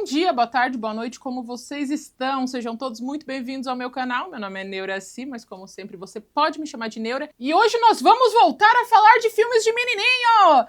dia, boa tarde, boa noite, como vocês estão? Sejam todos muito bem-vindos ao meu canal. Meu nome é Neuraci, mas como sempre você pode me chamar de Neura. E hoje nós vamos voltar a falar de filmes de menininho!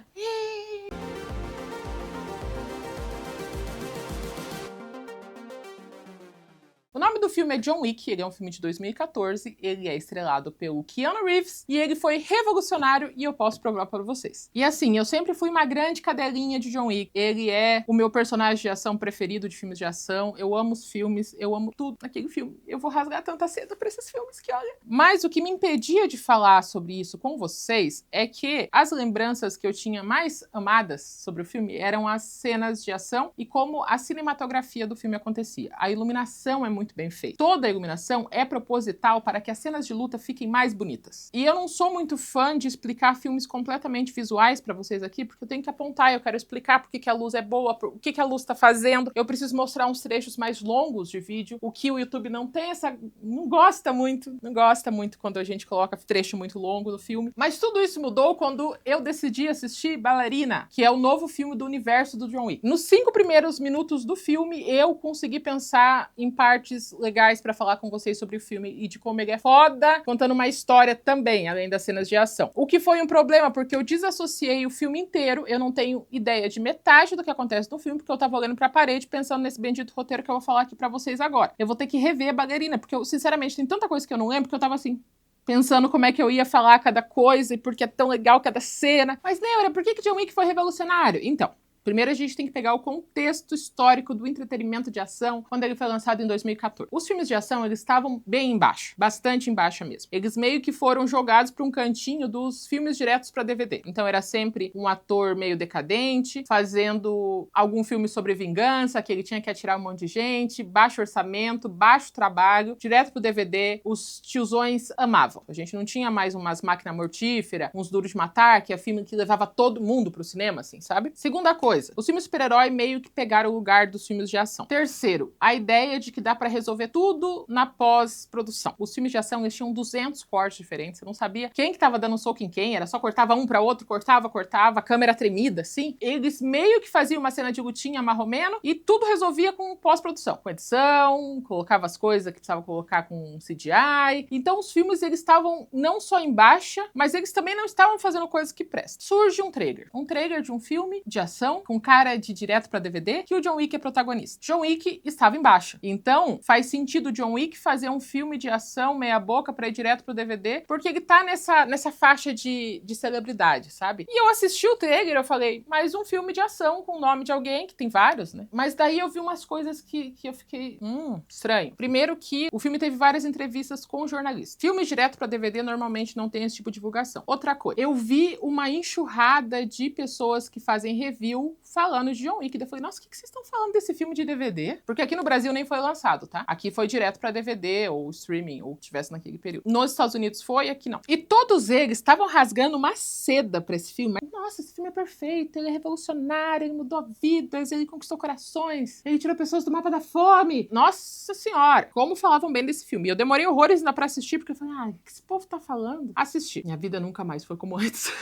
O nome do filme é John Wick, ele é um filme de 2014, ele é estrelado pelo Keanu Reeves e ele foi revolucionário e eu posso provar para vocês. E assim, eu sempre fui uma grande cadelinha de John Wick, ele é o meu personagem de ação preferido de filmes de ação, eu amo os filmes, eu amo tudo naquele filme. Eu vou rasgar tanta seda pra esses filmes que olha. Mas o que me impedia de falar sobre isso com vocês é que as lembranças que eu tinha mais amadas sobre o filme eram as cenas de ação e como a cinematografia do filme acontecia. A iluminação é muito bem feita. Toda a iluminação é proposital para que as cenas de luta fiquem mais bonitas. E eu não sou muito fã de explicar filmes completamente visuais para vocês aqui, porque eu tenho que apontar, eu quero explicar por que a luz é boa, o que a luz está fazendo. Eu preciso mostrar uns trechos mais longos de vídeo, o que o YouTube não tem não gosta muito quando a gente coloca trecho muito longo do filme. Mas tudo isso mudou quando eu decidi assistir Ballerina, que é o novo filme do universo do John Wick. Nos 5 primeiros minutos do filme, eu consegui pensar em partes legais pra falar com vocês sobre o filme e de como ele é foda, contando uma história também, além das cenas de ação. O que foi um problema, porque eu desassociei o filme inteiro, eu não tenho ideia de metade do que acontece no filme, porque eu tava olhando pra parede pensando nesse bendito roteiro que eu vou falar aqui pra vocês agora. Eu vou ter que rever a Ballerina, porque eu, sinceramente, tem tanta coisa que eu não lembro, que eu tava assim, pensando como é que eu ia falar cada coisa e porque é tão legal cada cena. Mas, Neura, por que John Wick foi revolucionário? Então, primeiro a gente tem que pegar o contexto histórico do entretenimento de ação quando ele foi lançado em 2014. Os filmes de ação, eles estavam bem embaixo, bastante embaixo mesmo. Eles meio que foram jogados para um cantinho dos filmes diretos para DVD. Então era sempre um ator meio decadente, fazendo algum filme sobre vingança, que ele tinha que atirar um monte de gente, baixo orçamento, baixo trabalho, direto pro DVD. Os tiozões amavam. A gente não tinha mais umas máquinas mortíferas, uns duros de matar, que é filme que levava todo mundo pro cinema, assim, sabe? Segunda coisa, os filmes super-herói meio que pegaram o lugar dos filmes de ação. Terceiro, a ideia de que dá pra resolver tudo na pós-produção. Os filmes de ação, eles tinham 200 cortes diferentes, você não sabia quem que tava dando soco em quem, era só cortava um pra outro, cortava, câmera tremida, assim. Eles meio que faziam uma cena de lutinha marromeno e tudo resolvia com pós-produção, com edição, colocava as coisas que precisava colocar com CGI. Então os filmes, eles estavam não só em baixa, mas eles também não estavam fazendo coisas que prestam. Surge um trailer de um filme de ação com cara de direto pra DVD, que o John Wick é protagonista. John Wick estava em baixa. Então, faz sentido o John Wick fazer um filme de ação meia boca pra ir direto pro DVD, porque ele tá nessa faixa de celebridade, sabe? E eu assisti o trailer, eu falei, mais um filme de ação com o nome de alguém, que tem vários, né? Mas daí eu vi umas coisas que eu fiquei, estranho. Primeiro que o filme teve várias entrevistas com jornalistas. Filmes direto pra DVD normalmente não tem esse tipo de divulgação. Outra coisa, eu vi uma enxurrada de pessoas que fazem review falando de John Wick. Eu falei, nossa, o que vocês estão falando desse filme de DVD? Porque aqui no Brasil nem foi lançado, tá? Aqui foi direto pra DVD ou streaming, ou tivesse naquele período. Nos Estados Unidos foi, aqui não. E todos eles estavam rasgando uma seda pra esse filme. Nossa, esse filme é perfeito, ele é revolucionário, ele mudou vidas, ele conquistou corações, ele tirou pessoas do mapa da fome. Nossa senhora, como falavam bem desse filme. E eu demorei horrores ainda pra assistir, porque eu falei, o que esse povo tá falando? Assisti. Minha vida nunca mais foi como antes.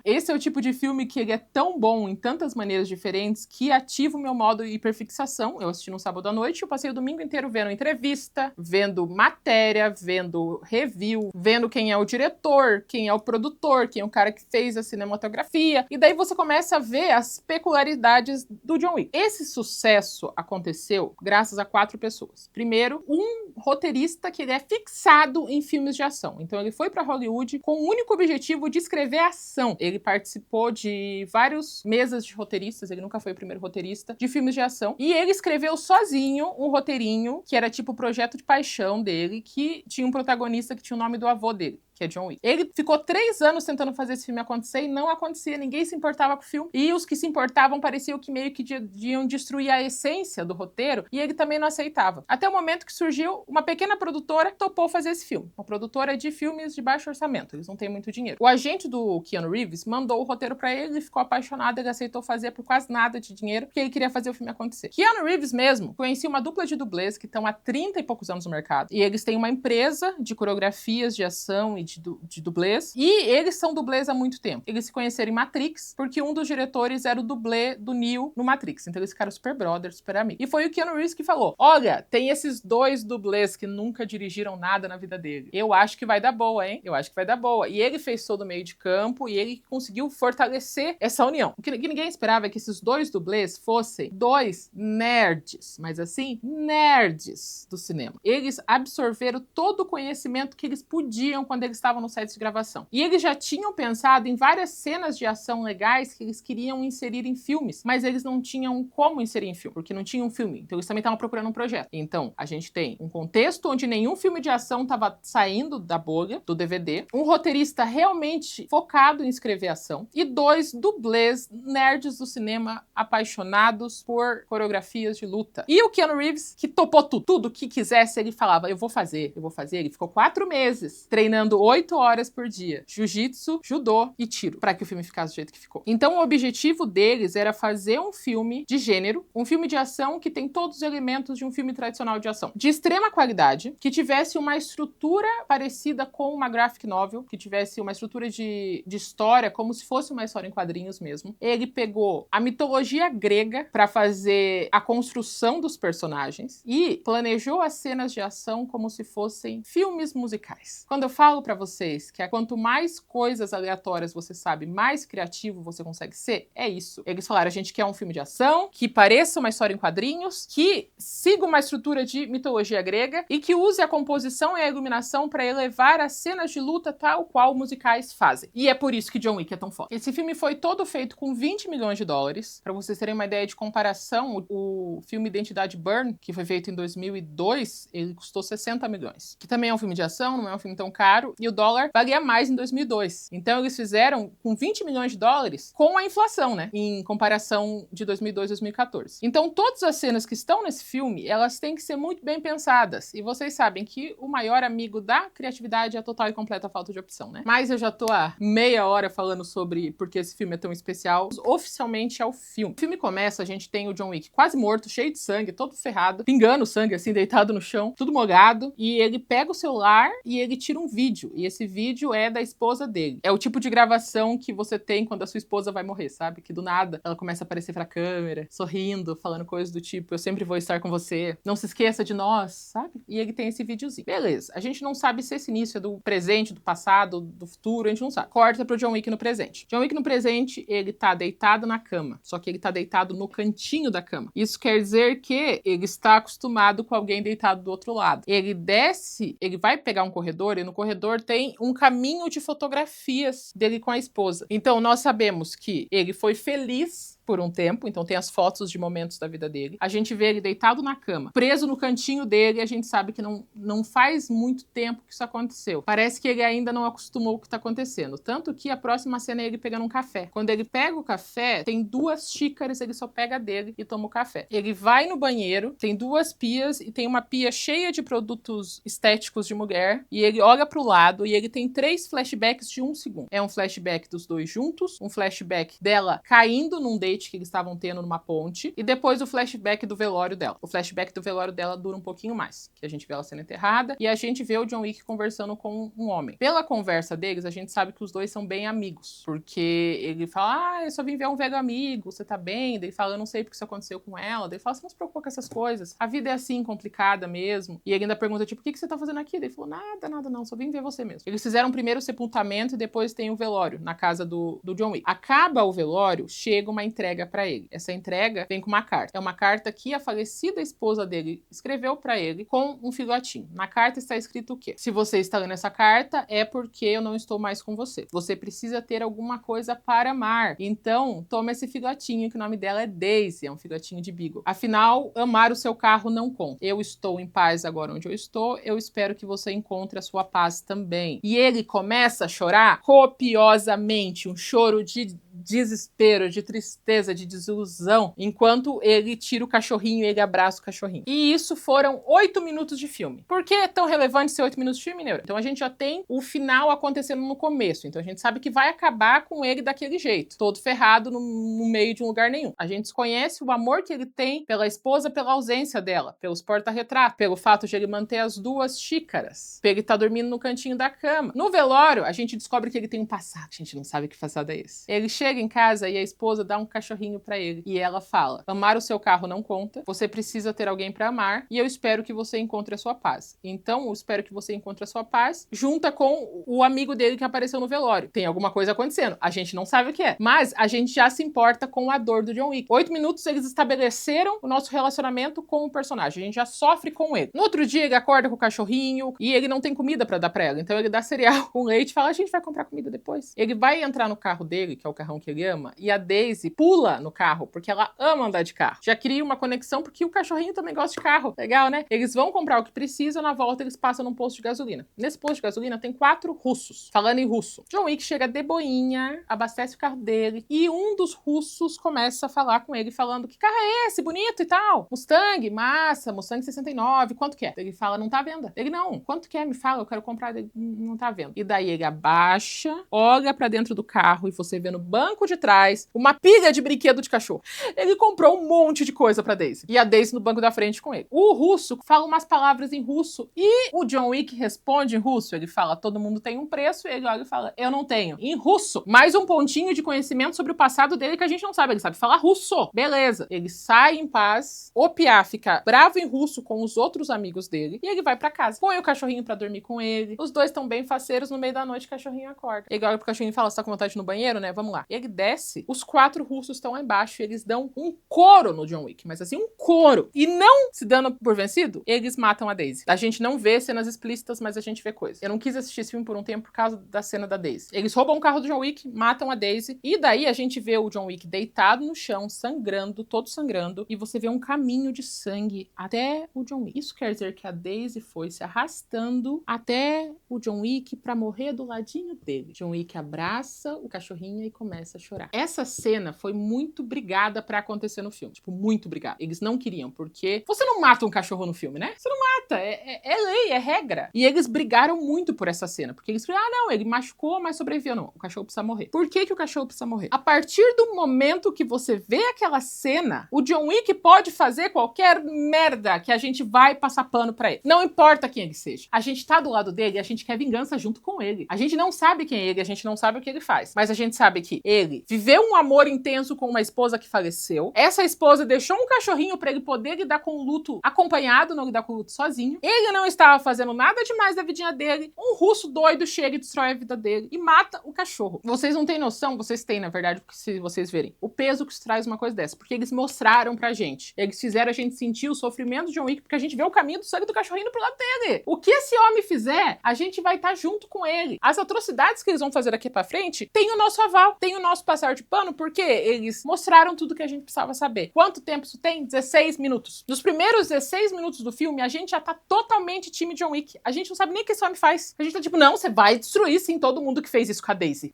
Esse é o tipo de filme que ele é tão bom em tantas maneiras diferentes que ativa o meu modo hiperfixação. Eu assisti no sábado à noite e eu passei o domingo inteiro vendo entrevista, vendo matéria, vendo review, vendo quem é o diretor, quem é o produtor, quem é o cara que fez a cinematografia. E daí você começa a ver as peculiaridades do John Wick. Esse sucesso aconteceu graças a 4 pessoas. Primeiro, um roteirista que ele é fixado em filmes de ação. Então ele foi para Hollywood com o único objetivo de escrever ação. Ele participou de várias mesas de roteiristas, ele nunca foi o primeiro roteirista, de filmes de ação. E ele escreveu sozinho um roteirinho, que era tipo o projeto de paixão dele, que tinha um protagonista que tinha o nome do avô dele, que é John Wick. Ele ficou 3 anos tentando fazer esse filme acontecer e não acontecia, ninguém se importava com o filme. E os que se importavam pareciam que meio que iam destruir a essência do roteiro, e ele também não aceitava. Até o momento que surgiu uma pequena produtora que topou fazer esse filme. Uma produtora de filmes de baixo orçamento, eles não têm muito dinheiro. O agente do Keanu Reeves mandou o roteiro pra ele, ele ficou apaixonado, ele aceitou fazer por quase nada de dinheiro, porque ele queria fazer o filme acontecer. Keanu Reeves mesmo conhecia uma dupla de dublês que estão há 30 e poucos anos no mercado, e eles têm uma empresa de coreografias de ação e de dublês. E eles são dublês há muito tempo. Eles se conheceram em Matrix, porque um dos diretores era o dublê do Neo no Matrix. Então eles ficaram super brothers, super amigos. E foi o Keanu Reeves que falou: olha, tem esses 2 dublês que nunca dirigiram nada na vida dele. Eu acho que vai dar boa, hein? Eu acho que vai dar boa. E ele fez todo o meio de campo e ele conseguiu fortalecer essa união. O que ninguém esperava é que esses 2 dublês fossem 2 nerds, mas assim, nerds do cinema. Eles absorveram todo o conhecimento que eles podiam quando eles estavam no set de gravação. E eles já tinham pensado em várias cenas de ação legais que eles queriam inserir em filmes, mas eles não tinham como inserir em filme, porque não tinha um filme. Então eles também estavam procurando um projeto. Então, a gente tem um contexto onde nenhum filme de ação estava saindo da bolha, do DVD, um roteirista realmente focado em escrever ação, e 2 dublês nerds do cinema apaixonados por coreografias de luta. E o Keanu Reeves, que topou tudo que quisesse, ele falava, eu vou fazer. Ele ficou 4 meses treinando 8 horas por dia. Jiu-jitsu, judô e tiro, para que o filme ficasse do jeito que ficou. Então o objetivo deles era fazer um filme de gênero, um filme de ação que tem todos os elementos de um filme tradicional de ação. De extrema qualidade, que tivesse uma estrutura parecida com uma graphic novel, que tivesse uma estrutura de história, como se fosse uma história em quadrinhos mesmo. Ele pegou a mitologia grega para fazer a construção dos personagens e planejou as cenas de ação como se fossem filmes musicais. Quando eu falo para vocês que quanto mais coisas aleatórias você sabe, mais criativo você consegue ser, é isso. Eles falaram, a gente quer um filme de ação que pareça uma história em quadrinhos, que siga uma estrutura de mitologia grega e que use a composição e a iluminação para elevar as cenas de luta tal qual musicais fazem. E é por isso que John Wick é tão foda. Esse filme foi todo feito com 20 milhões de dólares. Para vocês terem uma ideia de comparação, o filme Identidade Bourne, que foi feito em 2002, ele custou 60 milhões. Que também é um filme de ação, não é um filme tão caro, e o dólar valia mais em 2002. Então eles fizeram com 20 milhões de dólares com a inflação, né? Em comparação de 2002 e 2014. Então todas as cenas que estão nesse filme, elas têm que ser muito bem pensadas. E vocês sabem que o maior amigo da criatividade é a total e completa falta de opção, né? Mas eu já tô há meia hora falando sobre por que esse filme é tão especial. Oficialmente é o filme. O filme começa, a gente tem o John Wick quase morto, cheio de sangue, todo ferrado, pingando sangue assim, deitado no chão, tudo molhado. E ele pega o celular e ele tira um vídeo. E esse vídeo é da esposa dele. É o tipo de gravação que você tem quando a sua esposa vai morrer, sabe? Que do nada ela começa a aparecer pra câmera, sorrindo, falando coisas do tipo, eu sempre vou estar com você, não se esqueça de nós, sabe? E ele tem esse videozinho. Beleza, a gente não sabe se esse início é do presente, do passado, do futuro, a gente não sabe. Corta pro John Wick no presente. John Wick no presente, ele tá deitado na cama, só que ele tá deitado no cantinho da cama. Isso quer dizer que ele está acostumado com alguém deitado do outro lado. Ele desce, ele vai pegar um corredor e no corredor tem um caminho de fotografias dele com a esposa. Então nós sabemos que ele foi feliz por um tempo, então tem as fotos de momentos da vida dele. A gente vê ele deitado na cama, preso no cantinho dele, e a gente sabe que não faz muito tempo que isso aconteceu. Parece que ele ainda não acostumou com o que tá acontecendo. Tanto que a próxima cena é ele pegando um café. Quando ele pega o café, tem 2 xícaras, ele só pega dele e toma o café. Ele vai no banheiro, tem 2 pias e tem uma pia cheia de produtos estéticos de mulher, e ele olha pro lado e ele tem 3 flashbacks de 1 segundo. É um flashback dos 2 juntos, um flashback dela caindo num date que eles estavam tendo numa ponte, e depois o flashback do velório dela. O flashback do velório dela dura um pouquinho mais, que a gente vê ela sendo enterrada, e a gente vê o John Wick conversando com um homem. Pela conversa deles, a gente sabe que os dois são bem amigos, porque ele fala, eu só vim ver um velho amigo, você tá bem? Daí ele fala, eu não sei porque isso aconteceu com ela. Daí ele fala, você não se preocupa com essas coisas, a vida é assim, complicada mesmo. E ele ainda pergunta, tipo, o que você tá fazendo aqui? Daí ele falou, nada não, só vim ver você mesmo. Eles fizeram primeiro o sepultamento e depois tem o velório, na casa do John Wick. Acaba o velório, chega uma entrega pra ele. Essa entrega vem com uma carta. É uma carta que a falecida esposa dele escreveu pra ele com um filhotinho. Na carta está escrito o quê? Se você está lendo essa carta, é porque eu não estou mais com você. Você precisa ter alguma coisa para amar. Então, toma esse filhotinho, que o nome dela é Daisy, é um filhotinho de Beagle. Afinal, amar o seu carro não conta. Eu estou em paz agora onde eu estou, eu espero que você encontre a sua paz também. E ele começa a chorar copiosamente, um choro de desespero, de tristeza, de desilusão, enquanto ele tira o cachorrinho e ele abraça o cachorrinho. E isso foram 8 minutos de filme. Por que é tão relevante ser 8 minutos de filme, Neura? Então a gente já tem o final acontecendo no começo, então a gente sabe que vai acabar com ele daquele jeito, todo ferrado no meio de um lugar nenhum. A gente conhece o amor que ele tem pela esposa, pela ausência dela, pelos porta-retratos, pelo fato de ele manter as 2 xícaras, ele tá dormindo no cantinho da cama. No velório, a gente descobre que ele tem um passado. A gente não sabe que passado é esse. Ele chega em casa e a esposa dá um cachorrinho pra ele. E ela fala: amar o seu carro não conta, você precisa ter alguém pra amar e eu espero que você encontre a sua paz. Então, eu espero que você encontre a sua paz, junta com o amigo dele que apareceu no velório. Tem alguma coisa acontecendo. A gente não sabe o que é, mas a gente já se importa com a dor do John Wick. 8 minutos eles estabeleceram o nosso relacionamento com o personagem. A gente já sofre com ele. No outro dia, ele acorda com o cachorrinho e ele não tem comida pra dar pra ela. Então, ele dá cereal com leite e fala: a gente vai comprar comida depois. Ele vai entrar no carro dele, que é o carrão que ele ama, e a Daisy pula no carro, porque ela ama andar de carro. Já cria uma conexão, porque o cachorrinho também gosta de carro. Legal, né? Eles vão comprar o que precisa, na volta eles passam num posto de gasolina. Nesse posto de gasolina tem 4 russos, falando em russo. John Wick chega de boinha, abastece o carro dele, e um dos russos começa a falar com ele, falando: que carro é esse? Bonito e tal. Mustang, massa, Mustang 69, quanto que é? Ele fala: não tá à venda. Ele: não, quanto que é? Me fala, eu quero comprar. Ele: não tá à venda. E daí ele abaixa, olha pra dentro do carro e você vê no banco de trás uma pilha de brinquedo de cachorro. Ele comprou um monte de coisa pra Daisy. E a Daisy no banco da frente com ele. O russo fala umas palavras em russo e o John Wick responde em russo. Ele fala: todo mundo tem um preço. E ele olha e fala: eu não tenho. Em russo. Mais um pontinho de conhecimento sobre o passado dele que a gente não sabe. Ele sabe falar russo. Beleza. Ele sai em paz. O Piá fica bravo em russo com os outros amigos dele. E ele vai pra casa. Põe o cachorrinho pra dormir com ele. Os dois estão bem faceiros. No meio da noite o cachorrinho acorda. Ele olha pro cachorrinho e fala: você tá com vontade de ir no banheiro, né? Vamos lá. Ele desce. Os 4 russos estão lá embaixo. E eles dão um couro no John Wick. Mas assim, um couro. E não se dando por vencido, eles matam a Daisy. A gente não vê cenas explícitas, mas a gente vê coisas. Eu não quis assistir esse filme por um tempo por causa da cena da Daisy. Eles roubam o carro do John Wick, matam a Daisy. E daí a gente vê o John Wick deitado no chão, sangrando, todo sangrando. E você vê um caminho de sangue até o John Wick. Isso quer dizer que a Daisy foi se arrastando até o John Wick pra morrer do ladinho dele. John Wick abraça o cachorrinho e começa a chorar. Essa cena foi muito brigada pra acontecer no filme. Tipo, muito brigada. Eles não queriam, porque você não mata um cachorro no filme, né? Você não mata. É lei, é regra. E eles brigaram muito por essa cena. Porque eles falaram: ah, não, ele machucou, mas sobreviveu. Não, o cachorro precisa morrer. Por que o cachorro precisa morrer? A partir do momento que você vê aquela cena, o John Wick pode fazer qualquer merda que a gente vai passar pano pra ele. Não importa quem ele seja. A gente tá do lado dele e a gente quer vingança junto com ele. A gente não sabe quem é ele, a gente não sabe o que ele faz. Mas a gente sabe que ele viveu um amor intenso com uma esposa que faleceu. Essa esposa deixou um cachorrinho pra ele poder lidar com o luto acompanhado, não lidar com o luto sozinho. Ele não estava fazendo nada demais da vidinha dele. Um russo doido chega e destrói a vida dele e mata o cachorro. Vocês não têm noção, vocês têm, na verdade, porque se vocês verem, o peso que isso traz uma coisa dessa. Porque eles mostraram pra gente. Eles fizeram a gente sentir o sofrimento de John Wick, porque a gente vê o caminho do sangue do cachorrinho pro lado dele. O que esse homem fizer, a gente vai estar junto com ele. As atrocidades que eles vão fazer daqui pra frente, tem o nosso aval, tem o nosso passar de pano, porque eles mostraram tudo que a gente precisava saber. Quanto tempo isso tem? 16 minutos. Nos primeiros 16 minutos do filme, a gente já tá totalmente time John Wick. A gente não sabe nem o que esse homem faz. A gente tá tipo: não, você vai destruir sim todo mundo que fez isso com a Daisy.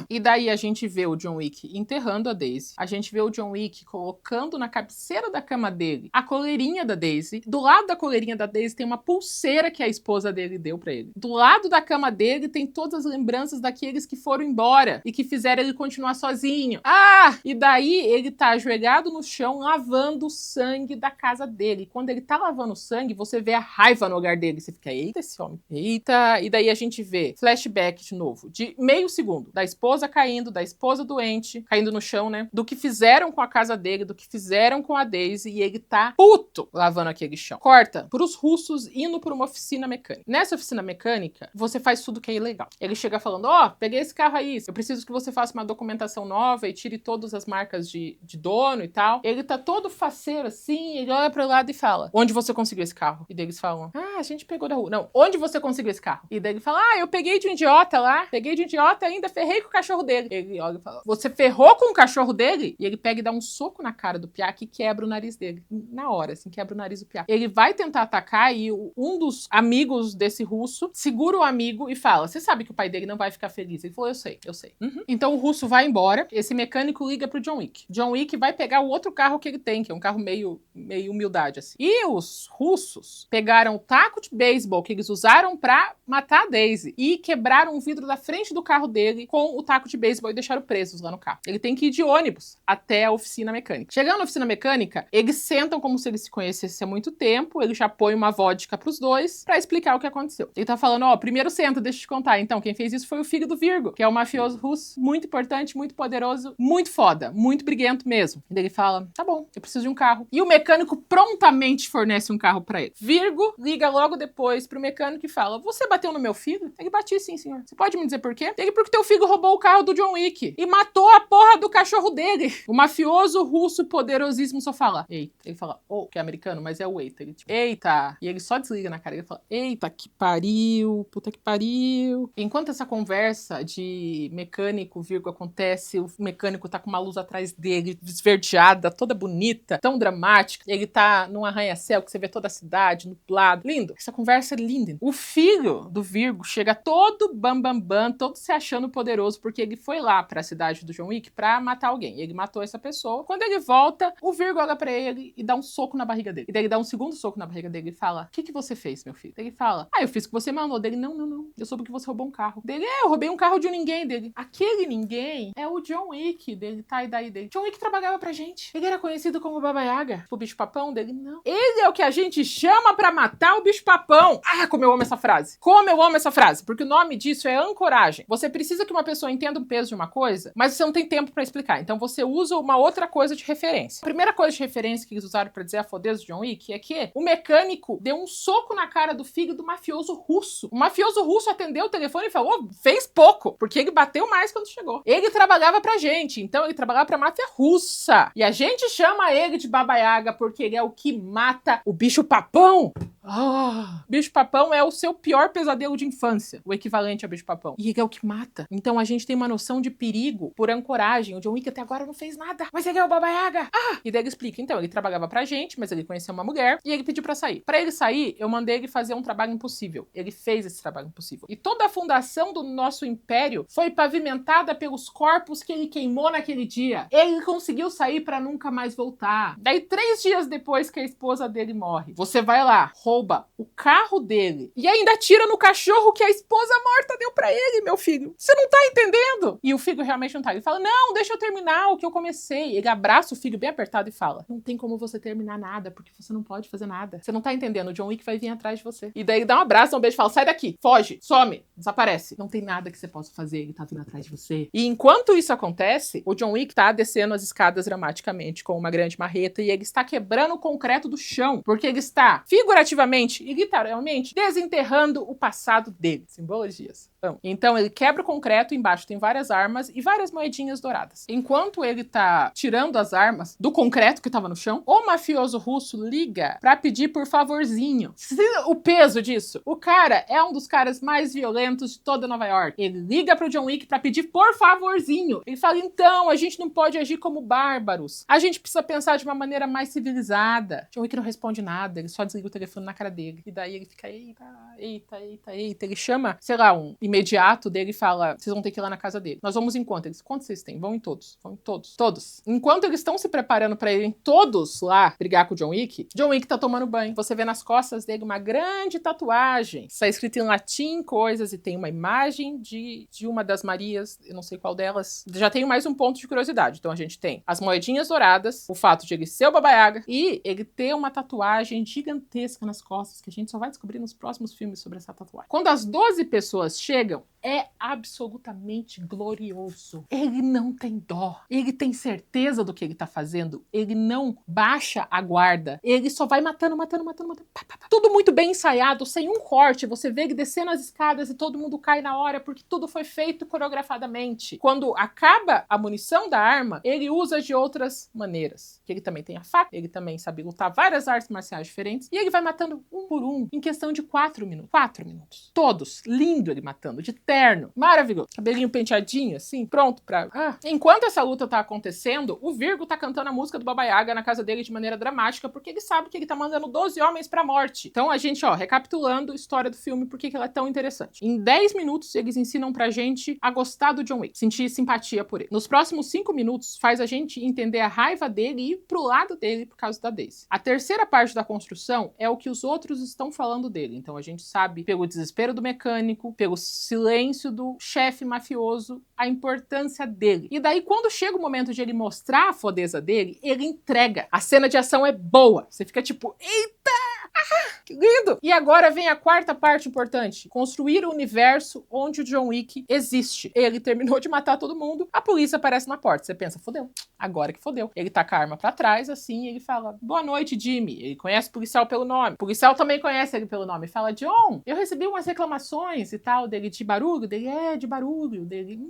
E daí a gente vê o John Wick enterrando a Daisy. A gente vê o John Wick colocando na cabeceira da cama dele a coleirinha da Daisy. Do lado da coleirinha da Daisy tem uma pulseira que a esposa dele deu pra ele. Do lado da cama dele tem todas as lembranças daqueles que foram embora e que fizeram ele continuar sozinho. E daí ele tá ajoelhado no chão lavando o sangue da casa dele. Quando ele tá lavando o sangue, você vê a raiva no olhar dele. Você fica: eita, esse homem. Eita. E daí a gente vê flashback de novo, de meio segundo, da esposa caindo, da esposa doente, caindo no chão, né? Do que fizeram com a casa dele, do que fizeram com a Daisy, e ele tá puto lavando aquele chão. Corta pros russos indo pra uma oficina mecânica. Nessa oficina mecânica, você faz tudo que é ilegal. Ele chega falando: peguei esse carro aí, eu preciso que você faça uma documentação nova e tire todas as marcas de dono e tal. Ele tá todo faceiro assim, ele olha pro lado e fala: onde você conseguiu esse carro? E daí eles falam: a gente pegou da rua. Não, onde você conseguiu esse carro? E daí ele fala: eu peguei de um idiota lá, peguei de um idiota e ainda ferrei com o cachorro dele. Ele olha e fala: você ferrou com o cachorro dele? E ele pega e dá um soco na cara do Piá que quebra o nariz dele. Na hora, assim, quebra o nariz do Piá. Ele vai tentar atacar e um dos amigos desse russo segura o amigo e fala: você sabe que o pai dele não vai ficar feliz? Ele falou: eu sei. Então o russo vai embora, esse mecânico liga pro John Wick. John Wick vai pegar o outro carro que ele tem, que é um carro meio humildade, assim. E os russos pegaram o taco de beisebol que eles usaram pra matar a Daisy e quebraram o vidro da frente do carro dele com o taco de beisebol e deixaram presos lá no carro. Ele tem que ir de ônibus até a oficina mecânica. Chegando na oficina mecânica, eles sentam como se eles se conhecessem há muito tempo, ele já põe uma vodka pros dois pra explicar o que aconteceu. Ele tá falando, ó, primeiro senta, deixa eu te contar. Então, quem fez isso foi o filho do Virgo, que é um mafioso russo muito importante, muito poderoso, muito foda, muito briguento mesmo. E daí ele fala, tá bom, eu preciso de um carro. E o mecânico prontamente fornece um carro pra ele. Virgo liga logo depois pro mecânico e fala, você bateu no meu filho? Ele bati sim, senhor. Você pode me dizer por quê? Ele, porque teu filho roubou o carro do John Wick e matou a porra do cachorro dele. O mafioso russo poderosíssimo só fala, eita. Ele fala, oh, que é americano, mas é o eita. Ele tipo, eita. E ele só desliga na cara. Ele fala, eita, que pariu, puta que pariu. Enquanto essa conversa de mecânico, Virgo, acontece, o mecânico tá com uma luz atrás dele, esverdeada, toda bonita, tão dramática. Ele tá num arranha-céu que você vê toda a cidade, nublado. Lindo. Essa conversa é linda. O filho do Virgo chega todo bam, todo se achando poderoso, porque ele foi lá pra cidade do John Wick pra matar alguém. E ele matou essa pessoa. Quando ele volta, o Virgo olha pra ele e dá um soco na barriga dele. E daí ele dá um segundo soco na barriga dele e fala, o que você fez, meu filho? Ele fala, eu fiz o que você mandou. Dele, não. Eu soube que você roubou um carro. Dele, eu roubei um carro de um ninguém. Dele, aquele ninguém é o John Wick. Dele, tá, e daí dele. John Wick trabalhava pra gente. Ele era conhecido como Baba Yaga. O bicho papão dele, não. Ele é o que a gente chama pra matar o bicho papão. Ah, como eu amo essa frase. Como eu amo essa frase. Porque o nome disso é ancoragem. Você precisa que uma pessoa entenda o peso de uma coisa, mas você não tem tempo pra explicar. Então você usa uma outra coisa de referência. A primeira coisa de referência que eles usaram pra dizer a fodeza de John Wick é que o mecânico deu um soco na cara do filho do mafioso russo. O mafioso russo atendeu o telefone e falou, fez pouco, porque ele bateu mais quando chegou. Ele trabalhava pra gente, então ele trabalhava pra máfia russa. E a gente chama ele de Baba Yaga porque ele é o que mata o bicho papão. Bicho papão é o seu pior pesadelo de infância, o equivalente a bicho papão. E ele é o que mata. Então a gente tem uma noção de perigo por ancoragem. O John Wick até agora não fez nada, mas ele é o Baba Yaga. E daí ele explica, então, ele trabalhava pra gente, mas ele conheceu uma mulher e ele pediu pra sair. Pra ele sair, eu mandei ele fazer um trabalho impossível. Ele fez esse trabalho impossível. E toda a fundação do nosso império foi pavimentada pelos corpos que ele queimou naquele dia. Ele conseguiu sair pra nunca mais voltar. Daí, 3 dias depois que a esposa dele morre, você vai lá, rouba o carro dele e ainda atira no cachorro que a esposa morta deu pra ele, meu filho. Você não tá entendendo? E o filho realmente não tá. Ele fala, não, deixa eu terminar o que eu comecei. Ele abraça o filho bem apertado e fala, não tem como você terminar nada, porque você não pode fazer nada. Você não tá entendendo, o John Wick vai vir atrás de você. E daí ele dá um abraço, dá um beijo e fala, sai daqui, foge, some, desaparece. Não tem nada que você possa fazer, ele tá vindo atrás de você. E enquanto isso acontece, o John Wick tá descendo as escadas dramaticamente com uma grande marreta e ele está quebrando o concreto do chão, porque ele está figurativamente e literalmente desenterrando o passado dele. Simbologias. Então ele quebra o concreto, embaixo tem várias armas e várias moedinhas douradas. Enquanto ele tá tirando as armas do concreto que tava no chão, o mafioso russo liga pra pedir por favorzinho. O peso disso. O cara é um dos caras mais violentos de toda Nova York. Ele liga pro John Wick pra pedir por favorzinho. Ele fala, então, a gente não pode agir como bárbaros. A gente precisa pensar de uma maneira mais civilizada. John Wick não responde nada, ele só desliga o telefone na cara dele. E daí ele fica, eita. Ele chama, sei lá, um imediato dele e fala, vocês vão ter que ir lá na casa dele. Nós vamos em quanto? Eles, quantos vocês têm? Vão em todos. Todos. Enquanto eles estão se preparando pra irem todos lá brigar com o John Wick tá tomando banho. Você vê nas costas dele uma grande tatuagem. Está escrito em latim coisas e tem uma imagem de uma das Marias, eu não sei qual delas. Já tenho mais um ponto de curiosidade. Então a gente tem as moedinhas douradas, o fato de ele ser o Baba Yaga e ele ter uma tatuagem gigantesca nas costas, que a gente só vai descobrir nos próximos filmes sobre essa tatuagem. Quando as 12 pessoas chegam, é absolutamente glorioso. Ele não tem dó. Ele tem certeza do que ele tá fazendo. Ele não baixa a guarda. Ele só vai matando. Tudo muito bem ensaiado, sem um corte. Você vê ele descendo as escadas e todo mundo cai na hora, porque tudo foi feito coreografadamente. Quando acaba a munição da arma, ele usa de outras maneiras. Ele também tem a faca, ele também sabe lutar várias artes marciais diferentes, e ele vai matando um por um, em questão de 4 minutos. 4 minutos. Todos. Lindo ele matando, de inferno. Maravilhoso. Cabelinho penteadinho, assim, pronto pra... Enquanto essa luta tá acontecendo, o Virgo tá cantando a música do Baba Yaga na casa dele de maneira dramática, porque ele sabe que ele tá mandando 12 homens pra morte. Então a gente, recapitulando a história do filme, por que ela é tão interessante. Em 10 minutos, eles ensinam pra gente a gostar do John Wick, sentir simpatia por ele. Nos próximos 5 minutos, faz a gente entender a raiva dele e ir pro lado dele por causa da Daisy. A terceira parte da construção é o que os outros estão falando dele. Então a gente sabe, pelo desespero do mecânico, pelo silêncio do chefe mafioso, a importância dele. E daí, quando chega o momento de ele mostrar a fodeza dele, ele entrega. A cena de ação é boa. Você fica tipo, eita! Que lindo! E agora vem a quarta parte importante. Construir o universo onde o John Wick existe. Ele terminou de matar todo mundo, a polícia aparece na porta. Você pensa, fodeu. Agora que fodeu. Ele taca a arma pra trás, assim, e ele fala, boa noite, Jimmy. Ele conhece o policial pelo nome. O policial também conhece ele pelo nome. Fala, John, eu recebi umas reclamações e tal, dele de barulho. Dele, de barulho. Dele,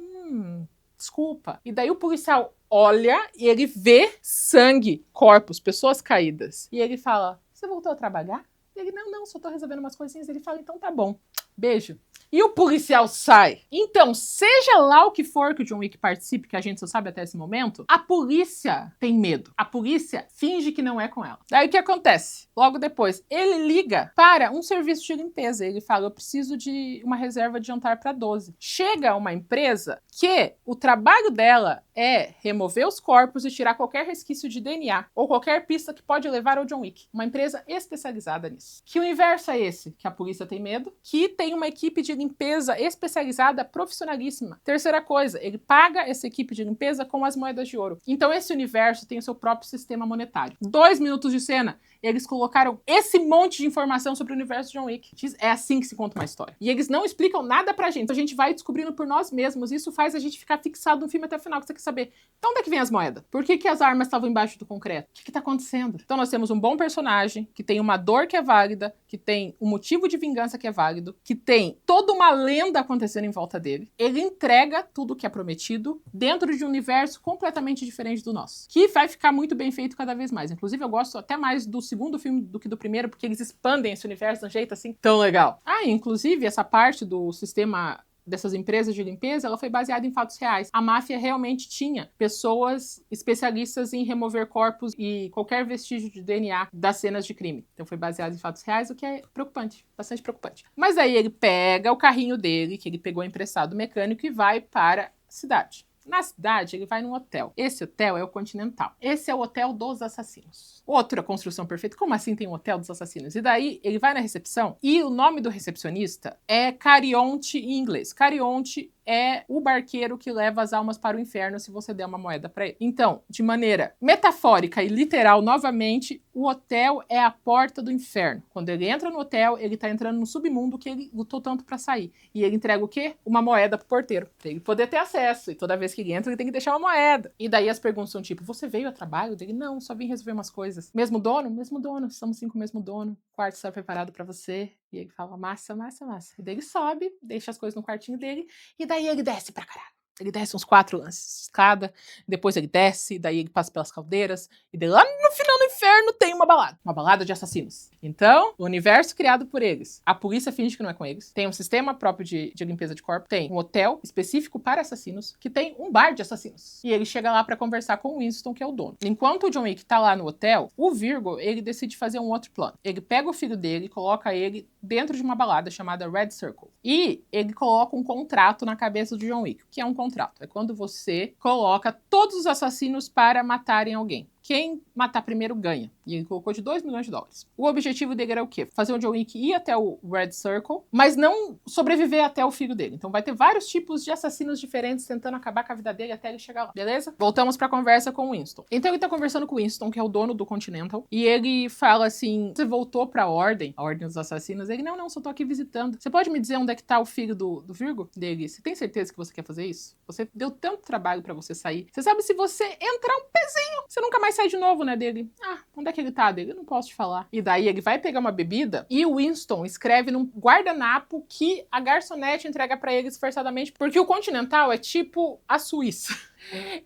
desculpa. E daí o policial olha e ele vê sangue, corpos, pessoas caídas. E ele fala, você voltou a trabalhar? Ele, não, só tô resolvendo umas coisinhas. Ele fala, então tá bom, beijo. E o policial sai. Então, seja lá o que for que o John Wick participe, que a gente só sabe até esse momento, a polícia tem medo. A polícia finge que não é com ela. Daí o que acontece? Logo depois, ele liga para um serviço de limpeza. Ele fala, eu preciso de uma reserva de jantar para 12. Chega uma empresa que o trabalho dela é remover os corpos e tirar qualquer resquício de DNA ou qualquer pista que pode levar ao John Wick. Uma empresa especializada nisso. Que universo é esse? Que a polícia tem medo, que tem uma equipe de limpeza especializada, profissionalíssima. Terceira coisa, ele paga essa equipe de limpeza com as moedas de ouro. Então esse universo tem o seu próprio sistema monetário. 2 minutos de cena, eles colocaram esse monte de informação sobre o universo de John Wick. É assim que se conta uma história. E eles não explicam nada pra gente. A gente vai descobrindo por nós mesmos. Isso faz a gente ficar fixado no filme até o final, que você quer saber. Então onde é que vem as moedas? Por que as armas estavam embaixo do concreto? O que tá acontecendo? Então nós temos um bom personagem, que tem uma dor que é válida, que tem um motivo de vingança que é válido, que tem toda uma lenda acontecendo em volta dele. Ele entrega tudo o que é prometido dentro de um universo completamente diferente do nosso. Que vai ficar muito bem feito cada vez mais. Inclusive eu gosto até mais do segundo filme do que do primeiro, porque eles expandem esse universo de um jeito assim tão legal. Inclusive essa parte do sistema dessas empresas de limpeza, ela foi baseada em fatos reais. A máfia realmente tinha pessoas especialistas em remover corpos e qualquer vestígio de DNA das cenas de crime. Então foi baseado em fatos reais, o que é preocupante, bastante preocupante. Mas aí ele pega o carrinho dele, que ele pegou emprestado do mecânico, e vai para a cidade. Na cidade, ele vai num hotel. Esse hotel é o Continental. Esse é o hotel dos assassinos. Outra construção perfeita. Como assim tem um hotel dos assassinos? E daí, ele vai na recepção e o nome do recepcionista é Carionte em inglês. Carionte é o barqueiro que leva as almas para o inferno se você der uma moeda para ele. Então, de maneira metafórica e literal, novamente, o hotel é a porta do inferno. Quando ele entra no hotel, ele tá entrando no submundo que ele lutou tanto para sair. E ele entrega o quê? Uma moeda pro porteiro, pra ele poder ter acesso. E toda vez que ele entra, ele tem que deixar uma moeda. E daí as perguntas são tipo, você veio a trabalho? Dele, não, só vim resolver umas coisas. Mesmo dono? Mesmo dono. Estamos 5 mesmo dono. O quarto está preparado para você. E ele fala, massa, massa, massa. E daí ele sobe, deixa as coisas no quartinho dele, e daí ele desce pra caralho. Ele desce uns 4 lances de escada, depois ele desce, daí ele passa pelas caldeiras, e daí lá no final do inferno tem uma balada de assassinos. Então, o universo criado por eles, a polícia finge que não é com eles, tem um sistema próprio de limpeza de corpo, tem um hotel específico para assassinos, que tem um bar de assassinos. E ele chega lá pra conversar com o Winston, que é o dono. Enquanto o John Wick tá lá no hotel, o Virgo, ele decide fazer um outro plano. Ele pega o filho dele e coloca ele dentro de uma balada chamada Red Circle. E ele coloca um contrato na cabeça do John Wick. O que é um contrato? É quando você coloca todos os assassinos para matarem alguém. Quem matar primeiro ganha. E ele colocou de $2 milhões. O objetivo dele era o quê? Fazer o John Wick ir até o Red Circle, mas não sobreviver até o filho dele. Então vai ter vários tipos de assassinos diferentes tentando acabar com a vida dele até ele chegar lá. Beleza? Voltamos pra conversa com o Winston. Então ele tá conversando com o Winston, que é o dono do Continental, e ele fala assim, você voltou pra Ordem, a Ordem dos Assassinos? Ele, não, só tô aqui visitando. Você pode me dizer onde é que tá o filho do Virgo? Dele, você tem certeza que você quer fazer isso? Você deu tanto trabalho pra você sair. Você sabe, se você entrar um pezinho, você nunca mais sai de novo, né, dele? Onde é que ele tá, dele? Eu não posso te falar. E daí ele vai pegar uma bebida e o Winston escreve num guardanapo que a garçonete entrega pra ele disfarçadamente, porque o Continental é tipo a Suíça.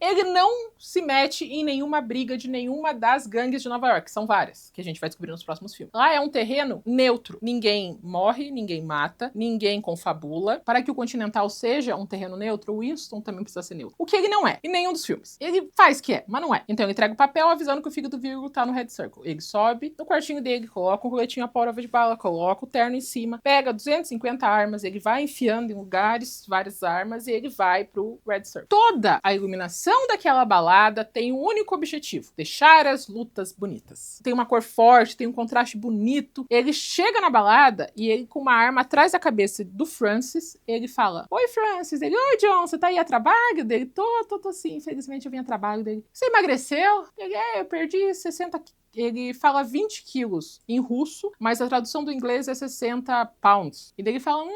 Ele não se mete em nenhuma briga de nenhuma das gangues de Nova York. São várias, que a gente vai descobrir nos próximos filmes. Lá é um terreno neutro. Ninguém morre, ninguém mata, ninguém confabula. Para que o Continental seja um terreno neutro, o Winston também precisa ser neutro. O que ele não é, em nenhum dos filmes. Ele faz que é, mas não é. Então ele entrega o papel avisando que o Fígado Virgo tá no Red Circle. Ele sobe no quartinho dele, coloca um coletinho à prova de bala, coloca o terno em cima, pega 250 armas, ele vai enfiando em lugares várias armas e ele vai pro Red Circle. Toda a iluminação daquela balada tem um único objetivo: deixar as lutas bonitas. Tem uma cor forte, tem um contraste bonito. Ele chega na balada e ele, com uma arma atrás da cabeça do Francis, ele fala: oi, Francis. Ele: oi, John, você tá aí a trabalho? Dele: tô sim, infelizmente eu vim a trabalho. Dele: você emagreceu? Ele: eu perdi 60 quilos. Ele fala 20 quilos em russo, mas a tradução do inglês é 60 pounds. E daí ele fala: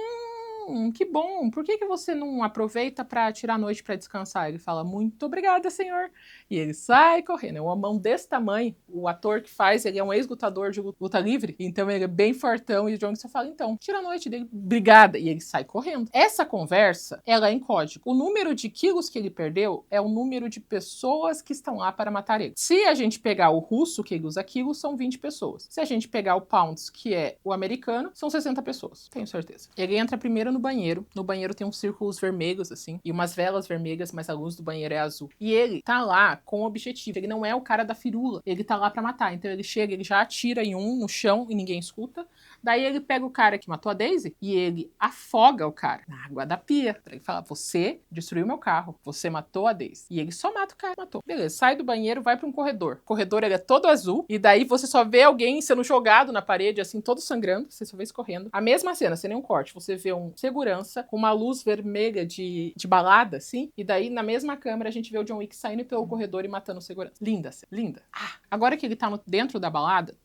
que bom, por que você não aproveita pra tirar a noite pra descansar? Ele fala: muito obrigada, senhor. E ele sai correndo. É uma mão desse tamanho. O ator que faz, ele é um ex-lutador de luta livre, então ele é bem fortão. E o John só fala: então, tira a noite dele. Obrigada. E ele sai correndo. Essa conversa, ela é em código. O número de quilos que ele perdeu é o número de pessoas que estão lá para matar ele. Se a gente pegar o russo, que ele usa quilos, são 20 pessoas. Se a gente pegar o pounds, que é o americano, são 60 pessoas. Tenho certeza. Ele entra primeiro no banheiro. No banheiro tem uns círculos vermelhos, assim, e umas velas vermelhas, mas a luz do banheiro é azul. E ele tá lá com um objetivo. Ele não é o cara da firula. Ele tá lá pra matar. Então ele chega, ele já atira em um no chão e ninguém escuta. Daí ele pega o cara que matou a Daisy e ele afoga o cara na água da pia. Ele fala: você destruiu meu carro. Você matou a Daisy. E ele só mata o cara. Matou. Beleza. Sai do banheiro, vai pra um corredor. O corredor, ele é todo azul. E daí você só vê alguém sendo jogado na parede, assim, todo sangrando. Você só vê escorrendo. A mesma cena, sem nenhum corte. Você vê um segurança com uma luz vermelha de balada, assim. E daí, na mesma câmera, a gente vê o John Wick saindo pelo corredor e matando o segurança. Linda, linda. Agora que ele tá dentro da balada,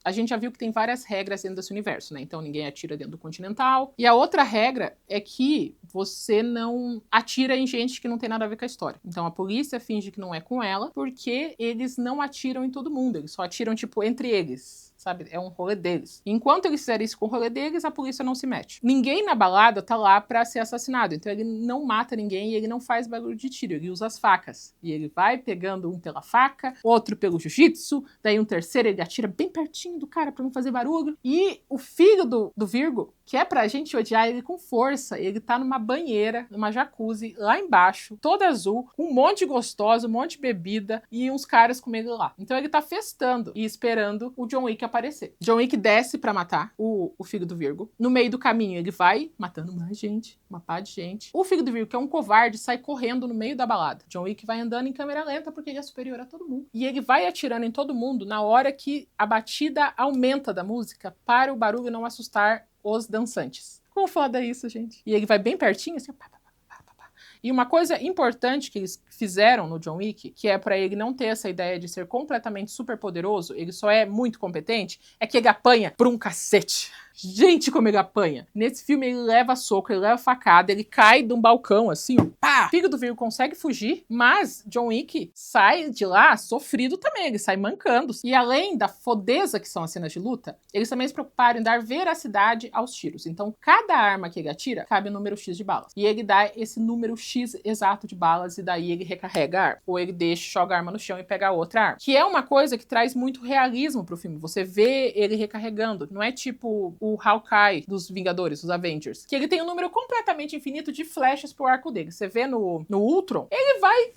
a gente já viu que tem várias regras dentro desse universo, né? Então ninguém atira dentro do Continental. E a outra regra é que você não atira em gente que não tem nada a ver com a história. Então a polícia finge que não é com ela, porque eles não atiram em todo mundo. Eles só atiram, tipo, entre eles. Sabe? É um rolê deles. Enquanto eles fizerem isso com o rolê deles, a polícia não se mete. Ninguém na balada tá lá pra ser assassinado. Então ele não mata ninguém e ele não faz barulho de tiro. Ele usa as facas. E ele vai pegando um pela faca, outro pelo jiu-jitsu, daí um terceiro ele atira bem pertinho do cara pra não fazer barulho. E o filho do Virgo, que é pra gente odiar ele com força, ele tá numa banheira, numa jacuzzi, lá embaixo, toda azul, com um monte de gostosa, um monte de bebida e uns caras com ele lá. Então ele tá festando e esperando o John Wick aparecer. John Wick desce pra matar o filho do Virgo. No meio do caminho ele vai matando mais gente, uma pá de gente. O filho do Virgo, que é um covarde, sai correndo no meio da balada. John Wick vai andando em câmera lenta porque ele é superior a todo mundo. E ele vai atirando em todo mundo na hora que a batida aumenta da música para o barulho não assustar os dançantes. Como foda isso, gente. E ele vai bem pertinho, assim, pá, pá, pá, pá, pá. E uma coisa importante que eles fizeram no John Wick, que é pra ele não ter essa ideia de ser completamente super poderoso, ele só é muito competente, é que ele apanha por um cacete. Gente, como ele apanha. Nesse filme ele leva soco, ele leva facada, ele cai de um balcão assim, ó, pá! O filho do Virgo consegue fugir, mas John Wick sai de lá sofrido também, ele sai mancando. E além da fodeza que são as cenas de luta, eles também se preocuparam em dar veracidade aos tiros. Então, cada arma que ele atira, cabe um número X de balas. E ele dá esse número X exato de balas e daí ele recarrega a arma. Ou ele joga a arma no chão e pega a outra arma. Que é uma coisa que traz muito realismo pro filme. Você vê ele recarregando. Não é tipo o Hawkeye dos Vingadores, dos Avengers, que ele tem um número completamente infinito de flechas pro arco dele. Você vê no Ultron, ele vai...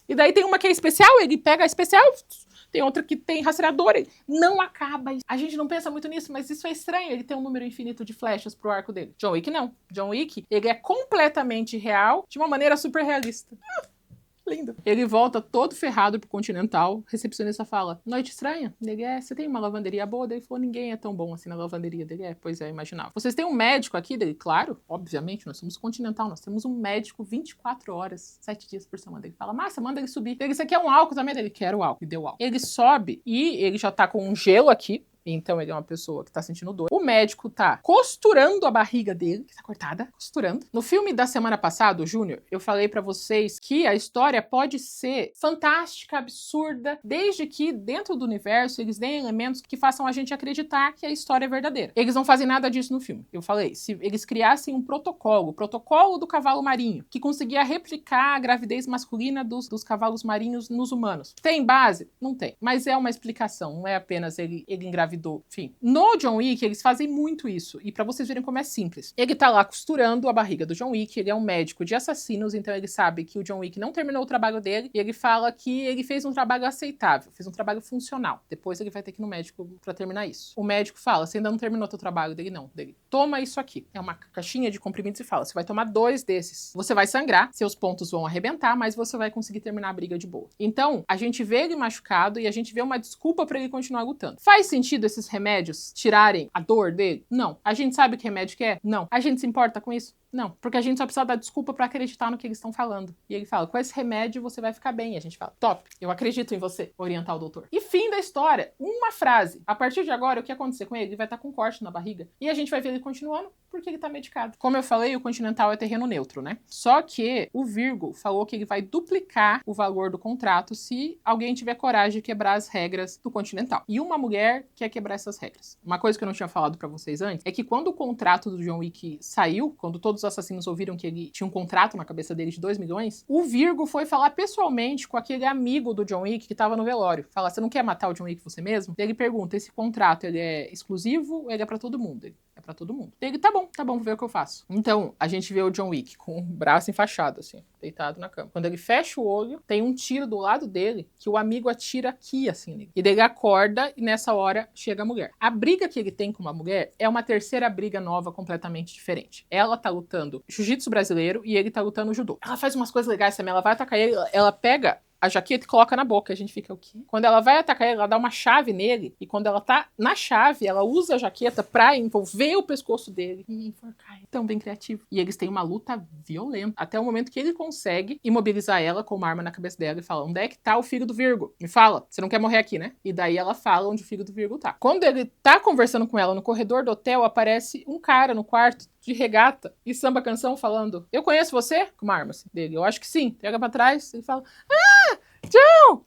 E daí tem uma que é especial, ele pega a especial... Tem outra que tem rastreador, não acaba. A gente não pensa muito nisso, mas isso é estranho, ele tem um número infinito de flechas pro arco dele. John Wick não. John Wick, ele é completamente real, de uma maneira super realista. Lindo. Ele volta todo ferrado pro Continental. A recepcionista fala: noite estranha? Ele: você tem uma lavanderia boa? Ele falou: ninguém é tão bom assim na lavanderia dele. Pois é, imaginava. Vocês têm um médico aqui dele? Claro, obviamente, nós somos Continental, nós temos um médico 24 horas, 7 dias por semana. Ele fala: massa, manda ele subir. Ele: você quer um álcool também? Ele: quero álcool. E deu álcool. Ele sobe e ele já tá com um gelo aqui. Então ele é uma pessoa que tá sentindo dor. O médico tá costurando a barriga dele, que tá cortada, costurando. No filme da semana passada, o Júnior, eu falei pra vocês que a história pode ser fantástica, absurda, desde que dentro do universo eles deem elementos que façam a gente acreditar que a história é verdadeira. Eles não fazem nada disso no filme. Eu falei, se eles criassem um protocolo, o protocolo do cavalo marinho, que conseguia replicar a gravidez masculina dos cavalos marinhos nos humanos. Tem base? Não tem. Mas é uma explicação, não é apenas ele engravidou. Enfim. No John Wick, eles fazem muito isso. E pra vocês verem como é simples. Ele tá lá costurando a barriga do John Wick, ele é um médico de assassinos, então ele sabe que o John Wick não terminou o trabalho dele, e ele fala que ele fez um trabalho aceitável, fez um trabalho funcional. Depois ele vai ter que ir no médico pra terminar isso. O médico fala, você ainda não terminou teu trabalho? Dele não. Dele, toma isso aqui. É uma caixinha de comprimidos e fala, você vai tomar 2 desses. Você vai sangrar, seus pontos vão arrebentar, mas você vai conseguir terminar a briga de boa. Então, a gente vê ele machucado e a gente vê uma desculpa pra ele continuar lutando. Faz sentido esses remédios tirarem a dor dele? Não. A gente sabe que remédio que é? Não. A gente se importa com isso? Não, porque a gente só precisa dar desculpa pra acreditar no que eles estão falando. E ele fala, com esse remédio você vai ficar bem. E a gente fala, top, eu acredito em você, orientar o doutor. E fim da história, uma frase. A partir de agora, o que acontecer com ele? Ele vai estar com um corte na barriga. E a gente vai ver ele continuando, porque ele tá medicado. Como eu falei, o Continental é terreno neutro, né? Só que o Virgo falou que ele vai duplicar o valor do contrato se alguém tiver coragem de quebrar as regras do Continental. E uma mulher quer quebrar essas regras. Uma coisa que eu não tinha falado pra vocês antes é que quando o contrato do John Wick saiu, quando todos os assassinos ouviram que ele tinha um contrato na cabeça dele de 2 milhões, o Virgo foi falar pessoalmente com aquele amigo do John Wick que tava no velório. Falar, você não quer matar o John Wick você mesmo? Ele pergunta, esse contrato ele é exclusivo ou ele é pra todo mundo? Ele, é pra todo mundo. Ele, tá bom, vou ver o que eu faço. Então, a gente vê o John Wick com o braço enfaixado, assim, deitado na cama. Quando ele fecha o olho, tem um tiro do lado dele que o amigo atira aqui, assim, e daí ele acorda e nessa hora chega a mulher. A briga que ele tem com uma mulher é uma terceira briga nova, completamente diferente. Ela tá lutando jiu-jitsu brasileiro e ele tá lutando judô. Ela faz umas coisas legais também, ela vai atacar ele, ela pega a jaqueta e coloca na boca. A gente fica, o quê? Quando ela vai atacar ele, ela dá uma chave nele. E quando ela tá na chave, ela usa a jaqueta pra envolver o pescoço dele e enforcar ele. Tão bem criativo. E eles têm uma luta violenta. Até o momento que ele consegue imobilizar ela com uma arma na cabeça dela e fala, onde é que tá o filho do Virgo? Me fala, você não quer morrer aqui, né? E daí ela fala onde o filho do Virgo tá. Quando ele tá conversando com ela no corredor do hotel, aparece um cara no quarto de regata e samba canção falando, eu conheço você? Com uma arma assim, dele. Eu acho que sim. Pega pra trás e fala, John!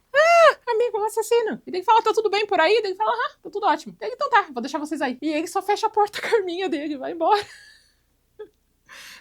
Amigo assassino. E ele fala, tá tudo bem por aí? Ele fala, tá tudo ótimo. Ele, então tá, vou deixar vocês aí. E ele só fecha a porta com a arminha dele e vai embora.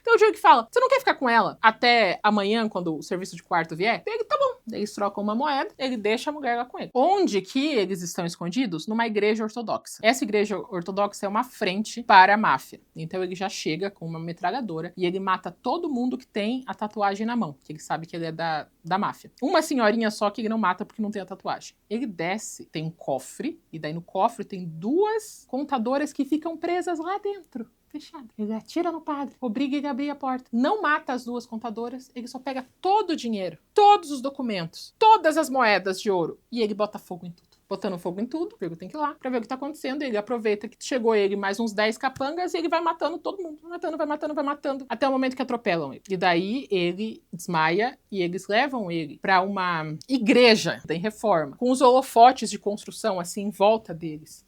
Então o John que fala, você não quer ficar com ela até amanhã, quando o serviço de quarto vier? Ele, tá bom. Eles trocam uma moeda, ele deixa a mulher lá com ele. Onde que eles estão escondidos? Numa igreja ortodoxa. Essa igreja ortodoxa é uma frente para a máfia. Então ele já chega com uma metralhadora e ele mata todo mundo que tem a tatuagem na mão, que ele sabe que ele é da máfia. Uma senhorinha só que ele não mata porque não tem a tatuagem. Ele desce, tem um cofre, e daí no cofre tem 2 contadoras que ficam presas lá dentro. Fechado. Ele atira no padre, obriga ele a abrir a porta. Não mata as 2 contadoras, ele só pega todo o dinheiro, todos os documentos, todas as moedas de ouro, e ele bota fogo em tudo. Botando fogo em tudo, o Virgo tem que ir lá pra ver o que tá acontecendo. Ele aproveita que chegou ele mais uns 10 capangas e ele vai matando todo mundo. Vai matando, até o momento que atropelam ele. E daí ele desmaia e eles levam ele pra uma igreja em reforma, com os holofotes de construção assim em volta deles.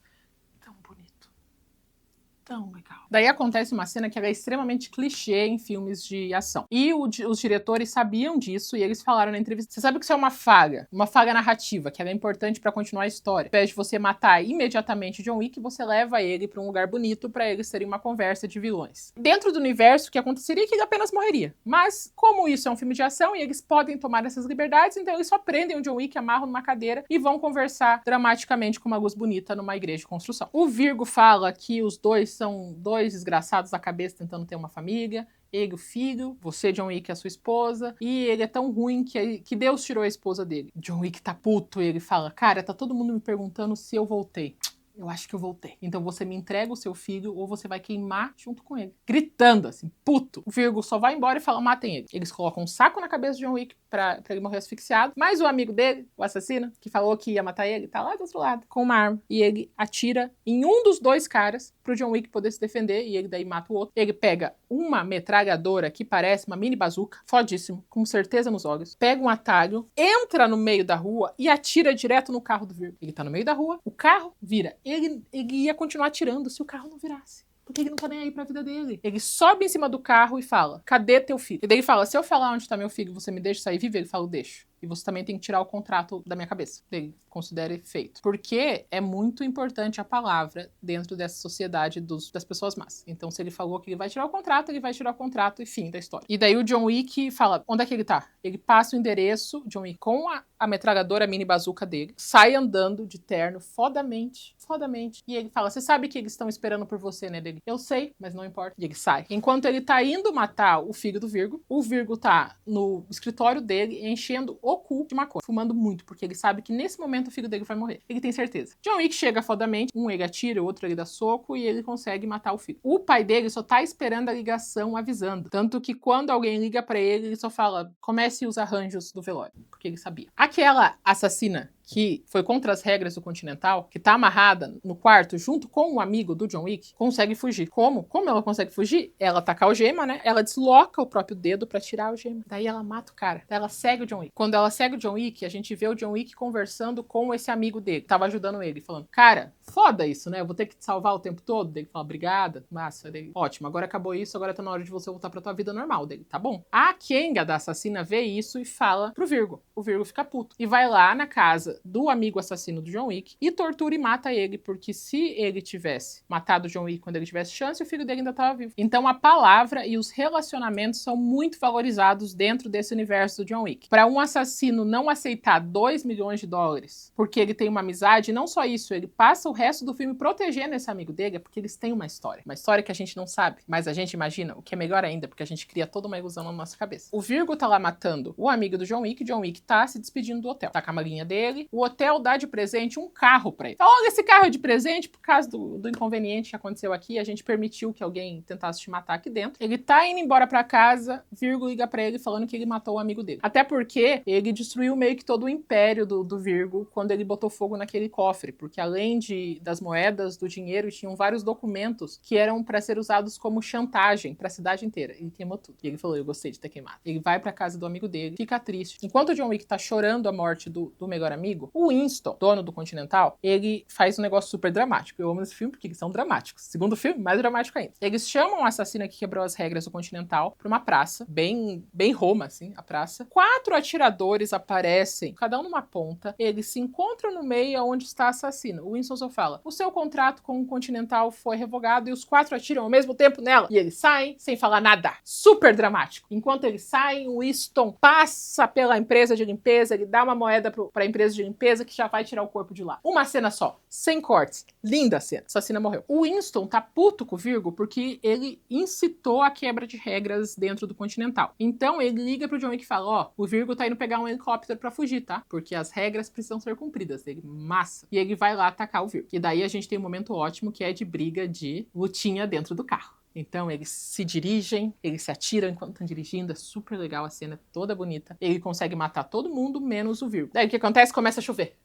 Tão legal. Daí acontece uma cena que ela é extremamente clichê em filmes de ação. E os diretores sabiam disso e eles falaram na entrevista, você sabe que isso é uma falha narrativa, que ela é importante pra continuar a história. Ao invés de você matar imediatamente John Wick, você leva ele pra um lugar bonito pra eles terem uma conversa de vilões. Dentro do universo, o que aconteceria é que ele apenas morreria. Mas, como isso é um filme de ação e eles podem tomar essas liberdades, então eles só prendem o John Wick, amarram numa cadeira e vão conversar dramaticamente com uma luz bonita numa igreja de construção. O Virgo fala que os dois são 2 desgraçados da cabeça tentando ter uma família. Ele, o filho, você, John Wick, a sua esposa. E ele é tão ruim que Deus tirou a esposa dele. John Wick tá puto e ele fala, cara, tá todo mundo me perguntando se eu voltei. Eu acho que eu voltei. Então você me entrega o seu filho ou você vai queimar junto com ele. Gritando, assim, puto. O Virgo só vai embora e fala, matem ele. Eles colocam um saco na cabeça de John Wick pra ele morrer asfixiado. Mas o amigo dele, o assassino, que falou que ia matar ele, tá lá do outro lado, com uma arma. E ele atira em um dos 2 caras pro John Wick poder se defender e ele daí mata o outro. Ele pega uma metralhadora que parece uma mini bazuca, fodíssimo, com certeza nos olhos. Pega um atalho, entra no meio da rua e atira direto no carro do Virgo. Ele tá no meio da rua, o carro vira ele ia continuar atirando se o carro não virasse. Porque ele não tá nem aí pra vida dele. Ele sobe em cima do carro e fala, cadê teu filho? E daí ele fala, se eu falar onde tá meu filho, você me deixa sair viver? Ele fala, deixo. E você também tem que tirar o contrato da minha cabeça. Ele considere feito. Porque é muito importante a palavra dentro dessa sociedade das pessoas más. Então, se ele falou que ele vai tirar o contrato, ele vai tirar o contrato e fim da história. E daí o John Wick fala, onde é que ele tá? Ele passa o endereço, John Wick, com a metralhadora mini bazuca dele, sai andando de terno, fodamente. E ele fala, você sabe que eles estão esperando por você, né? Dele, eu sei, mas não importa. E ele sai. Enquanto ele tá indo matar o filho do Virgo, o Virgo tá no escritório dele, enchendo o cu de maconha, fumando muito, porque ele sabe que nesse momento o filho dele vai morrer. Ele tem certeza. John Wick chega fodamente, um ele atira, o outro ele dá soco e ele consegue matar o filho. O pai dele só tá esperando a ligação avisando. Tanto que quando alguém liga pra ele, ele só fala, comece os arranjos do velório, porque ele sabia. Aquela assassina que foi contra as regras do Continental, que tá amarrada no quarto junto com um amigo do John Wick, consegue fugir. Como? Como ela consegue fugir? Ela taca a algema, né? Ela desloca o próprio dedo pra tirar a algema. Daí ela mata o cara. Daí ela segue o John Wick. Quando ela segue o John Wick, a gente vê o John Wick conversando com esse amigo dele, que tava ajudando ele, falando, cara, foda isso, né? Eu vou ter que te salvar o tempo todo. Daí ele fala, obrigada, massa. Daí, ótimo, agora acabou isso, agora tá na hora de você voltar pra tua vida normal. Dele, tá bom. A Kenga da assassina vê isso e fala pro Virgo. O Virgo fica puto. E vai lá na casa do amigo assassino do John Wick e tortura e mata ele, porque se ele tivesse matado o John Wick quando ele tivesse chance, o filho dele ainda estava vivo. Então a palavra e os relacionamentos são muito valorizados dentro desse universo do John Wick. Para um assassino não aceitar 2 milhões de dólares porque ele tem uma amizade, não só isso, ele passa o resto do filme protegendo esse amigo dele, é porque eles têm uma história que a gente não sabe, mas a gente imagina, o que é melhor ainda, porque a gente cria toda uma ilusão na nossa cabeça. O Virgo tá lá matando o amigo do John Wick tá se despedindo do hotel. Tá com a malinha dele, o hotel dá de presente um carro pra ele. Então, olha, esse carro é de presente por causa do inconveniente que aconteceu aqui, a gente permitiu que alguém tentasse te matar aqui dentro. Ele tá indo embora pra casa, Virgo liga pra ele falando que ele matou o amigo dele. Até porque ele destruiu meio que todo o império do Virgo quando ele botou fogo naquele cofre, porque além das moedas, do dinheiro, tinham vários documentos que eram pra ser usados como chantagem pra cidade inteira. Ele queimou tudo. E ele falou, eu gostei de ter queimado. Ele vai pra casa do amigo dele, fica triste. Enquanto o John Wick tá chorando a morte do melhor amigo, o Winston, dono do Continental, ele faz um negócio super dramático. Eu amo esse filme porque eles são dramáticos. Segundo filme, mais dramático ainda. Eles chamam o assassino que quebrou as regras do Continental pra uma praça, bem Roma, assim, a praça. 4 atiradores aparecem, cada um numa ponta. Eles se encontram no meio onde está o assassino. O Winston só fala, o seu contrato com o Continental foi revogado e os 4 atiram ao mesmo tempo nela. E eles saem sem falar nada. Super dramático. Enquanto eles saem, o Winston passa pela empresa de limpeza, ele dá uma moeda pra empresa de limpeza que já vai tirar o corpo de lá. Uma cena só, sem cortes. Linda cena. Essa cena morreu. O Winston tá puto com o Virgo porque ele incitou a quebra de regras dentro do Continental. Então ele liga pro John Wick e fala, ó, o Virgo tá indo pegar um helicóptero pra fugir, tá? Porque as regras precisam ser cumpridas. Ele massa. E ele vai lá atacar o Virgo. E daí a gente tem um momento ótimo que é de briga de lutinha dentro do carro. Então eles se dirigem, eles se atiram enquanto estão dirigindo, é super legal a cena, toda bonita. Ele consegue matar todo mundo, menos o Virgo. Daí o que acontece? Começa a chover.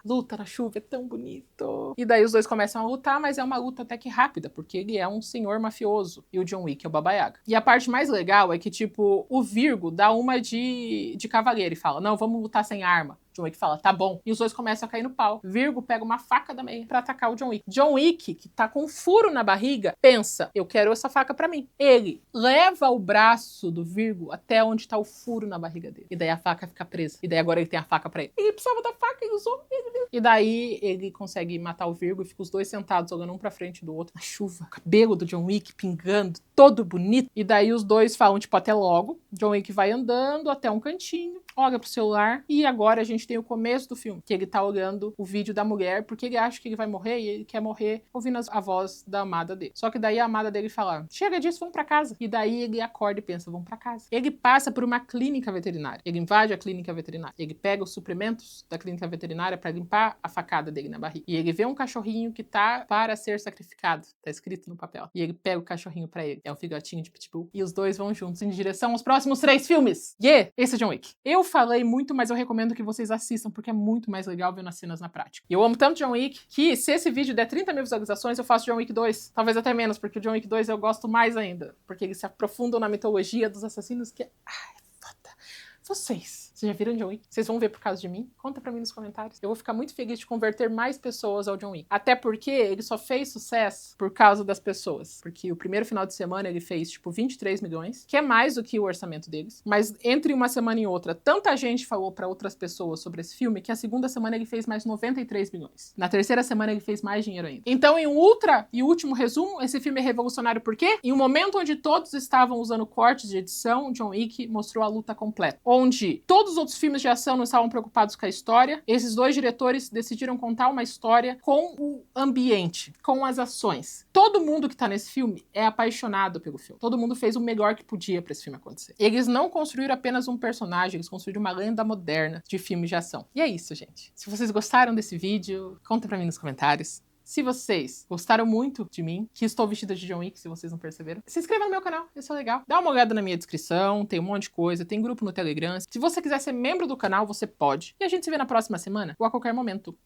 Luta na chuva, é tão bonito. E daí os dois começam a lutar, mas é uma luta até que rápida, porque ele é um senhor mafioso e o John Wick é o Baba Yaga. E a parte mais legal é que, tipo, o Virgo dá uma de cavaleiro e fala, não, vamos lutar sem arma. John Wick fala, tá bom. E os dois começam a cair no pau. Virgo pega uma faca da meia pra atacar o John Wick. John Wick, que tá com um furo na barriga, pensa, eu quero essa faca pra mim. Ele leva o braço do Virgo até onde tá o furo na barriga dele. E daí a faca fica presa. E daí agora ele tem a faca pra ele. Ele precisava da faca, ele usou. E daí ele consegue matar o Virgo e fica os dois sentados, olhando um pra frente do outro, na chuva. O cabelo do John Wick pingando, todo bonito. E daí os dois falam, tipo, até logo. John Wick vai andando até um cantinho, olha pro celular. E agora a gente tem o começo do filme, que ele tá olhando o vídeo da mulher, porque ele acha que ele vai morrer e ele quer morrer ouvindo a voz da amada dele. Só que daí a amada dele fala, chega disso, vamos pra casa. E daí ele acorda e pensa, vamos pra casa. Ele passa por uma clínica veterinária. Ele invade a clínica veterinária. Ele pega os suprimentos da clínica veterinária pra limpar a facada dele na barriga. E ele vê um cachorrinho que tá para ser sacrificado. Tá escrito no papel. E ele pega o cachorrinho pra ele. É um filhotinho de pitbull. E os dois vão juntos em direção aos próximos 3 filmes. Esse é John Wick. Eu falei muito, mas eu recomendo que vocês assistam, porque é muito mais legal vendo as cenas na prática. E eu amo tanto John Wick, que se esse vídeo der 30 mil visualizações, eu faço John Wick 2. Talvez até menos, porque o John Wick 2 eu gosto mais ainda. Porque eles se aprofundam na mitologia dos assassinos, que é... Ai, foda. Vocês Vocês já viram John Wick? Vocês vão ver por causa de mim? Conta pra mim nos comentários. Eu vou ficar muito feliz de converter mais pessoas ao John Wick. Até porque ele só fez sucesso por causa das pessoas. Porque o primeiro final de semana ele fez, tipo, 23 milhões, que é mais do que o orçamento deles. Mas entre uma semana e outra, tanta gente falou pra outras pessoas sobre esse filme que a segunda semana ele fez mais 93 milhões. Na terceira semana ele fez mais dinheiro ainda. Então, em um ultra e último resumo, esse filme é revolucionário por quê? Em um momento onde todos estavam usando cortes de edição, John Wick mostrou a luta completa. Onde todos os outros filmes de ação não estavam preocupados com a história, esses dois diretores decidiram contar uma história com o ambiente, com as ações. Todo mundo que tá nesse filme é apaixonado pelo filme. Todo mundo fez o melhor que podia pra esse filme acontecer. Eles não construíram apenas um personagem, eles construíram uma lenda moderna de filmes de ação. E é isso, gente. Se vocês gostaram desse vídeo, conta pra mim nos comentários. Se vocês gostaram muito de mim, que estou vestida de John Wick, se vocês não perceberam, se inscreva no meu canal, isso é legal. Dá uma olhada na minha descrição, tem um monte de coisa, tem grupo no Telegram. Se você quiser ser membro do canal, você pode. E a gente se vê na próxima semana ou a qualquer momento.